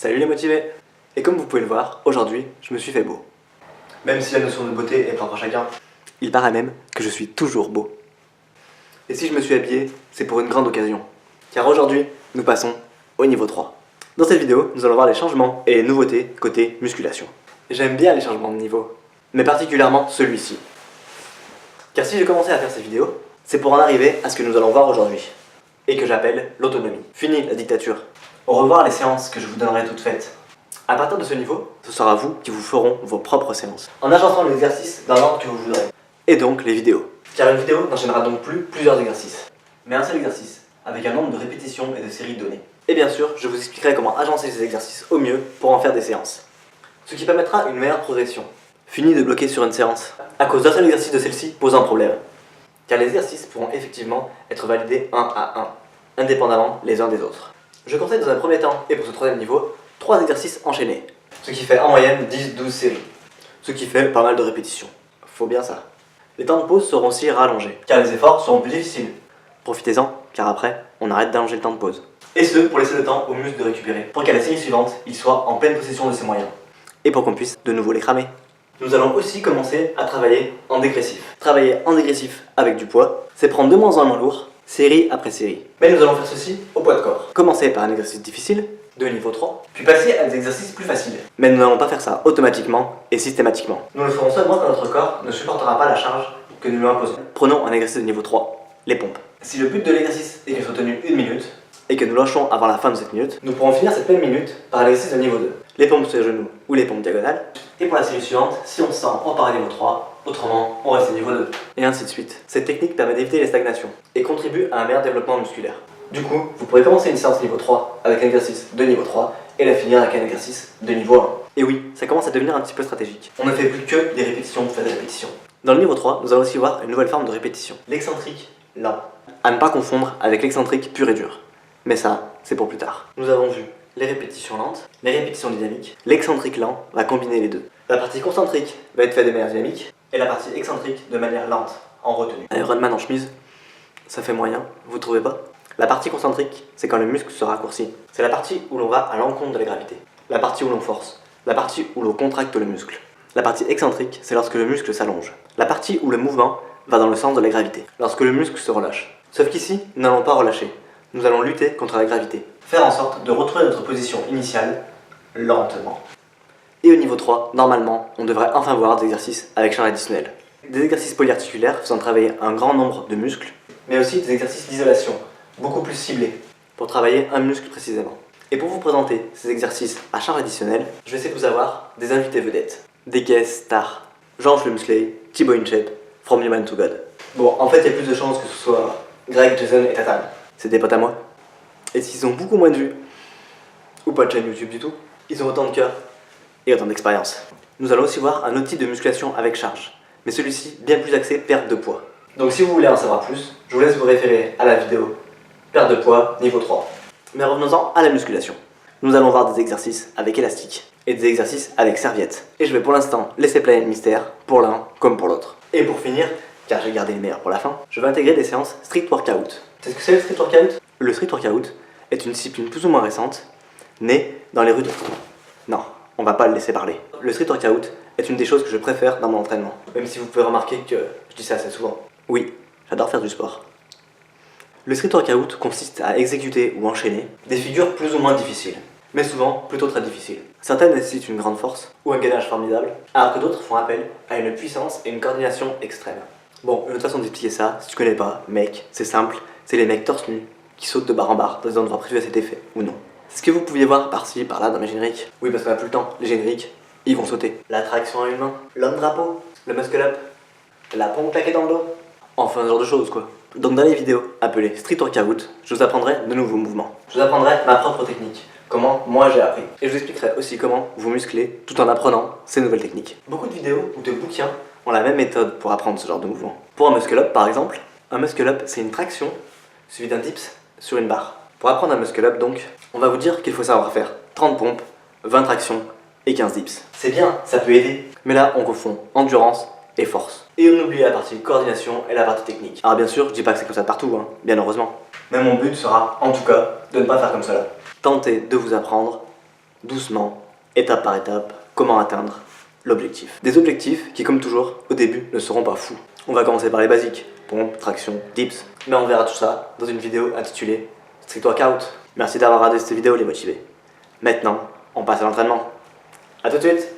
Salut les motivés! Et comme vous pouvez le voir, aujourd'hui, je me suis fait beau. Même si la notion de beauté est propre à chacun, il paraît même que je suis toujours beau. Et si je me suis habillé, c'est pour une grande occasion. Car aujourd'hui, nous passons au niveau 3. Dans cette vidéo, nous allons voir les changements et les nouveautés côté musculation. J'aime bien les changements de niveau, mais particulièrement celui-ci. Car si j'ai commencé à faire ces vidéos, c'est pour en arriver à ce que nous allons voir aujourd'hui, et que j'appelle l'autonomie. Fini la dictature. Au revoir les séances que je vous donnerai toutes faites. À partir de ce niveau, ce sera vous qui vous feront vos propres séances, en agençant l'exercice dans l'ordre que vous voudrez. Et donc les vidéos. Car une vidéo n'enchaînera donc plus plusieurs exercices, mais un seul exercice, avec un nombre de répétitions et de séries données. Et bien sûr, je vous expliquerai comment agencer ces exercices au mieux pour en faire des séances. Ce qui permettra une meilleure progression. Fini de bloquer sur une séance, à cause d'un seul exercice de celle-ci pose un problème. Car les exercices pourront effectivement être validés un à un, indépendamment les uns des autres. Je conseille dans un premier temps, et pour ce troisième niveau, 3 exercices enchaînés. Ce qui fait en moyenne 10-12 séries. Ce qui fait pas mal de répétitions. Faut bien ça. Les temps de pause seront aussi rallongés, car les efforts seront plus difficiles. Profitez-en, car après, on arrête d'allonger le temps de pause. Et ce, pour laisser le temps aux muscles de récupérer, pour qu'à la série suivante, ils soient en pleine possession de ses moyens. Et pour qu'on puisse de nouveau les cramer. Nous allons aussi commencer à travailler en dégressif. Travailler en dégressif avec du poids, c'est prendre de moins en moins lourd, série après série. Mais nous allons faire ceci au poids de corps. Commencer par un exercice difficile, de niveau 3, puis passer à des exercices plus faciles. Mais nous n'allons pas faire ça automatiquement et systématiquement. Nous le ferons seulement quand notre corps ne supportera pas la charge que nous lui imposons. Prenons un exercice de niveau 3, les pompes. Si le but de l'exercice est qu'il soit tenu 1 minute, et que nous lâchons avant la fin de cette minute, nous pourrons finir cette même minute par l'exercice de niveau 2. Les pompes sur les genoux ou les pompes diagonales. Et pour la série suivante, si on se sent, on part à niveau 3, autrement, on reste à niveau 2. Et ainsi de suite. Cette technique permet d'éviter les stagnations et contribue à un meilleur développement musculaire. Du coup, vous pourrez commencer une séance niveau 3 avec un exercice de niveau 3 et la finir avec un exercice de niveau 1. Et oui, ça commence à devenir un petit peu stratégique. On ne fait plus que des répétitions pour faire des répétitions. Dans le niveau 3, nous allons aussi voir une nouvelle forme de répétition. L'excentrique lent. À ne pas confondre avec l'excentrique pur et dur. Mais ça, c'est pour plus tard. Nous avons vu les répétitions lentes, les répétitions dynamiques. L'excentrique lent va combiner les deux. La partie concentrique va être faite de manière dynamique et la partie excentrique de manière lente, en retenue. Iron Man en chemise, ça fait moyen, vous trouvez pas? La partie concentrique, c'est quand le muscle se raccourcit. C'est la partie où l'on va à l'encontre de la gravité. La partie où l'on force. La partie où l'on contracte le muscle. La partie excentrique, c'est lorsque le muscle s'allonge. La partie où le mouvement va dans le sens de la gravité. Lorsque le muscle se relâche. Sauf qu'ici, nous n'allons pas relâcher. Nous allons lutter contre la gravité. Faire en sorte de retrouver notre position initiale, lentement. Et au niveau 3, normalement, on devrait enfin voir des exercices avec charge additionnelle. Des exercices polyarticulaires faisant travailler un grand nombre de muscles, mais aussi des exercices d'isolation, beaucoup plus ciblés, pour travailler un muscle précisément. Et pour vous présenter ces exercices à charge additionnelle, je vais essayer de vous avoir des invités vedettes, des guest stars, Georges le musclé, Thibaut InShape, From Human to God. Bon, en fait, il y a plus de chances que ce soit Greg, Jason et Tatane. C'est des potes à moi. Et s'ils ont beaucoup moins de vues, ou pas de chaîne YouTube du tout, ils ont autant de cœur et autant d'expérience. Nous allons aussi voir un autre type de musculation avec charge, mais celui-ci bien plus axé perte de poids. Donc si vous voulez en savoir plus, je vous laisse vous référer à la vidéo perte de poids niveau 3. Mais revenons-en à la musculation. Nous allons voir des exercices avec élastique et des exercices avec serviette. Et je vais pour l'instant laisser planer le mystère pour l'un comme pour l'autre. Et pour finir, car j'ai gardé les meilleurs pour la fin, je vais intégrer des séances street workout. C'est ce que c'est le street workout? Le street workout est une discipline plus ou moins récente, née dans les rues de... Non, on va pas le laisser parler. Le street workout est une des choses que je préfère dans mon entraînement. Même si vous pouvez remarquer que je dis ça assez souvent. Oui, j'adore faire du sport. Le street workout consiste à exécuter ou enchaîner des figures plus ou moins difficiles, mais souvent plutôt très difficiles. Certaines nécessitent une grande force ou un gainage formidable, alors que d'autres font appel à une puissance et une coordination extrême. Bon, une autre façon d'expliquer ça, si tu connais pas, mec, c'est simple, c'est les mecs torse nu qui sautent de barre en barre dans des endroits prévus à cet effet, ou non. C'est ce que vous pouviez voir par-ci, par-là dans mes génériques. Oui, parce qu'on a plus le temps, les génériques, ils vont sauter. La traction à une main, l'homme drapeau, le muscle up, la pompe claquée dans le dos. Enfin, ce genre de choses quoi. Donc dans les vidéos appelées Street Workout, je vous apprendrai de nouveaux mouvements. Je vous apprendrai ma propre technique, comment moi j'ai appris. Et je vous expliquerai aussi comment vous muscler tout en apprenant ces nouvelles techniques. Beaucoup de vidéos ou de bouquins ont la même méthode pour apprendre ce genre de mouvement. Pour un muscle up par exemple, un muscle up c'est une traction suivie d'un dips sur une barre. Pour apprendre un muscle up donc, on va vous dire qu'il faut savoir faire 30 pompes, 20 tractions et 15 dips. C'est bien, ça peut aider, mais là on confond endurance et force. Et on oublie la partie coordination et la partie technique. Alors bien sûr, je dis pas que c'est comme ça partout, hein, bien heureusement. Mais mon but sera, en tout cas, de ne pas faire comme cela. Tentez de vous apprendre doucement, étape par étape, comment atteindre l'objectif. Des objectifs qui, comme toujours, au début, ne seront pas fous. On va commencer par les basiques, pompe, traction, dips, mais on verra tout ça dans une vidéo intitulée Strict Workout. Merci d'avoir regardé cette vidéo les motivés. Maintenant, on passe à l'entraînement. A tout de suite.